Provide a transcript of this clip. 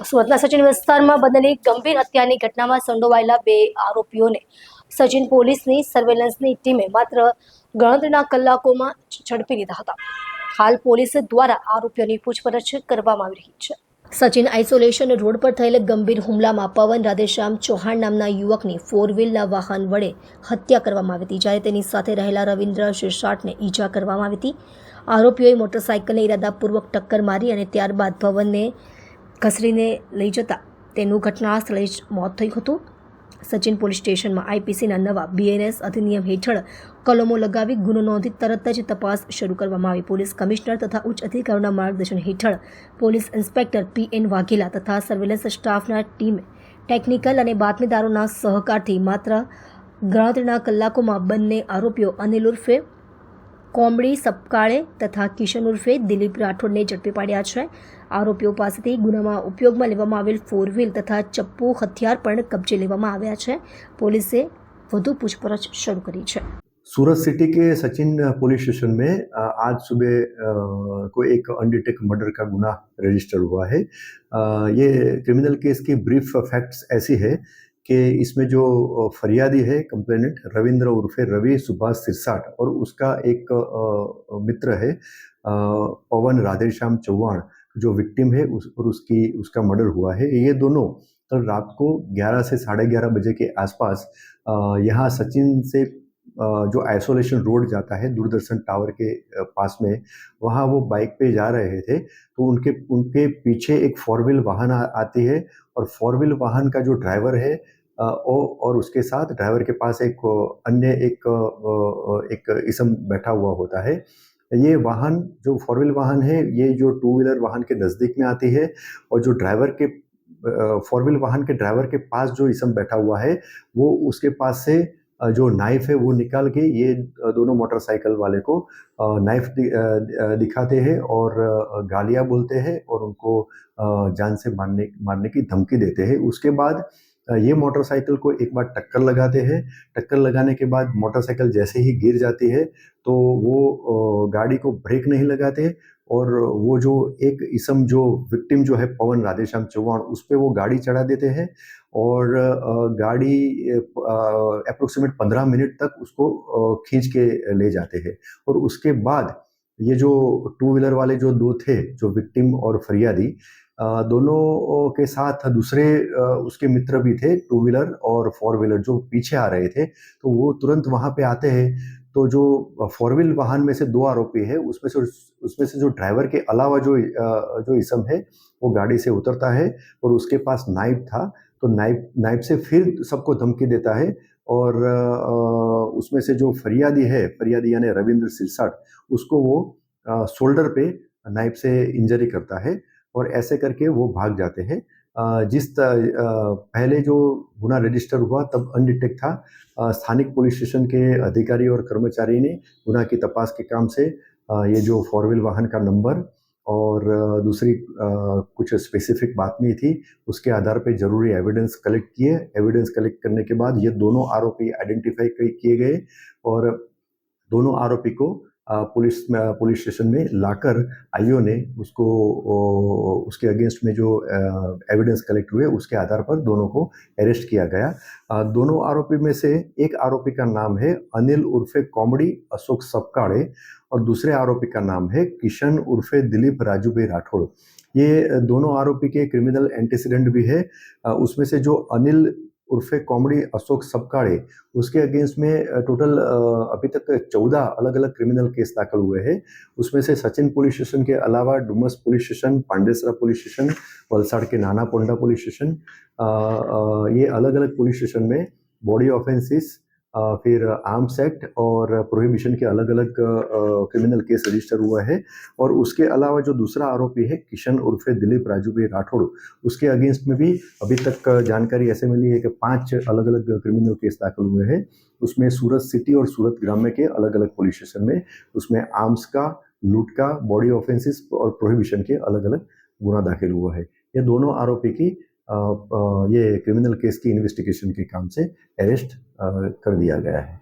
સુરતના સચિન વિસ્તારમાં બનેલી ગંભીર હત્યાની ઘટનામાં સંડોવાયેલા બે આરોપીઓને સચિન પોલીસની સર્વેલન્સની ટીમે માત્ર ગણતરીના કલાકોમાં ઝડપી લીધા હતા. હાલ પોલીસ દ્વારા આરોપીઓની પૂછપરછ કરવામાં આવી રહી છે. સચિન આઇસોલેશન રોડ પર થયેલ ગંભીર હુમલામાં પવન રાધેશ્યામ ચૌહાણ નામના યુવકની 4 વ્હીલના વાહન વડે હત્યા કરવામાં આવી હતી, જ્યારે તેની સાથે રહેલા રવિન્દ્ર શિરસાટને ઈજા કરવામાં આવી હતી. આરોપીઓએ મોટરસાઇકલને ઇરાદાપૂર્વક ટક્કર મારી અને ત્યારબાદ પવનને ઘસરીને લઈ જતા તેનું ઘટના સ્થળે જ મોત થયું હતું. સચિન પોલીસ સ્ટેશનમાં આઈપીસીના નવા બીએનએસ અધિનિયમ હેઠળ કલમો લગાવી ગુનો નોંધી તરત જ તપાસ શરૂ કરવામાં આવી. પોલીસ કમિશનર તથા ઉચ્ચ અધિકારીઓના માર્ગદર્શન હેઠળ પોલીસ ઇન્સ્પેક્ટર PN વાઘેલા તથા સર્વેલન્સ સ્ટાફના ટીમે ટેકનિકલ અને બાતમીદારોના સહકારથી માત્ર ગણતરીના કલાકોમાં બંને આરોપીઓ અનિલ ઉર્ફે કોમડી સપકાળે તથા કિશન ઉર્ફે દિલીપ રાઠોડને ઝડપી પાડ્યા છે. આરોપીઓ પાસેથી ગુનામાં ઉપયોગમાં લેવામાં આવેલ 4 વ્હીલ તથા ચપ્પુ હથિયાર પણ કબજે લેવામાં આવ્યા છે. પોલીસે વધુ પૂછપરછ શરૂ કરી છે. सूरत सिटी के सचिन पुलिस स्टेशन में आज सुबह को एक अनडिटेक्ट मर्डर का गुना रजिस्टर हुआ है। ये क्रिमिनल केस की ब्रीफ फैक्ट्स ऐसी है कि इसमें जो फरियादी है कंप्लेनेंट रविंद्र उर्फे रवि सुभाष सिरसाट और उसका एक मित्र है पवन राधेश्याम चौहान जो विक्टिम है और उसका मर्डर हुआ है। ये दोनों कल रात को 11 से 11:30 बजे के आसपास यहाँ सचिन से जो आइसोलेशन रोड जाता है दूरदर्शन टावर के पास में, वहाँ वो बाइक पे जा रहे थे तो उनके पीछे एक 4 व्हील वाहन आती है और 4 व्हील वाहन का जो ड्राइवर है और उसके साथ ड्राइवर के पास एक इसम बैठा हुआ होता है। ये वाहन जो 4 व्हील वाहन है ये जो 2 व्हीलर वाहन के नज़दीक में आती है और जो ड्राइवर के 4 व्हील वाहन के ड्राइवर के पास जो इसम बैठा हुआ है वो उसके पास से जो नाइफ है वो निकाल के ये दोनों मोटरसाइकिल वाले को नाइफ दिखाते हैं और गालियाँ बोलते हैं और उनको जान से मारने की धमकी देते हैं। उसके बाद ये मोटरसाइकिल को एक बार टक्कर लगाते हैं। टक्कर लगाने के बाद मोटरसाइकिल जैसे ही गिर जाती है तो वो गाड़ी को ब्रेक नहीं लगाते और वो जो एक इसम जो विक्टिम जो है पवन राधेश्याम चौहान उस पर वो गाड़ी चढ़ा देते हैं और गाड़ी अप्रोक्सीमेट 15 मिनट तक उसको खींच के ले जाते हैं। और उसके बाद ये जो 2 व्हीलर वाले जो दो थे जो विक्टिम और फरियादी दोनों के साथ दूसरे उसके मित्र भी थे 2 व्हीलर और 4 व्हीलर जो पीछे आ रहे थे, तो वो तुरंत वहाँ पे आते हैं। तो जो 4 व्हील वाहन में से 2 आरोपी है उसमें से जो ड्राइवर के अलावा जो इसम है वो गाड़ी से उतरता है और उसके पास नाइफ था तो नाइफ से फिर सबको धमकी देता है और उसमें से जो फरियादी यानी रविंद्र सिरसाट उसको वो शोल्डर पे नाइफ से इंजरी करता है और ऐसे करके वो भाग जाते हैं। पहले जो गुना रजिस्टर हुआ तब अनडिटेक्ट था। स्थानिक पुलिस स्टेशन के अधिकारी और कर्मचारी ने गुना की तपास के काम से ये जो 4 व्हील वाहन का नंबर और दूसरी कुछ स्पेसिफिक बातमी थी उसके आधार पे जरूरी एविडेंस कलेक्ट किए। एविडेंस कलेक्ट करने के बाद ये दोनों आरोपी आइडेंटिफाई किए गए और दोनों आरोपी को पुलिस स्टेशन में लाकर आईओ ने उसके अगेंस्ट में जो एविडेंस कलेक्ट हुए उसके आधार पर दोनों को अरेस्ट किया गया। दोनों आरोपी में से एक आरोपी का नाम है अनिल उर्फे कॉमडी अशोक सपकाड़े और दूसरे आरोपी का नाम है किशन उर्फे दिलीप राजूभाई राठौड़। ये दोनों आरोपी के क्रिमिनल एंटीसीडेंट भी है। उसमें से जो अनिल उर्फे कॉमडी अशोक सपकाड़े उसके अगेंस्ट में टोटल अभी तक 14 अलग अलग क्रिमिनल केस दाखिल हुए हैं। उसमें से सचिन पुलिस स्टेशन के अलावा Dumas police station, Pandesara police station, Valsad के नाना पोंडा पुलिस स्टेशन, ये अलग अलग पुलिस स्टेशन में बॉडी ऑफेंसेस फिर आर्म्स एक्ट और प्रोहिबिशन के अलग अलग क्रिमिनल केस रजिस्टर हुआ है। और उसके अलावा जो दूसरा आरोपी है किशन उर्फे दिलीप राजूभाई राठौड़ उसके अगेंस्ट में भी अभी तक जानकारी ऐसे मिली है कि 5 अलग अलग क्रिमिनल केस दाखिल हुए हैं। उसमें सूरत सिटी और सूरत ग्राम्य के अलग अलग पुलिस स्टेशन में उसमें आर्म्स का, लूट का, बॉडी ऑफेंसेस और प्रोहिबिशन के अलग अलग गुना दाखिल हुआ है। ये दोनों आरोपी की ये क्रिमिनल केस की इन्वेस्टिगेशन के काम से अरेस्ट कर दिया गया है।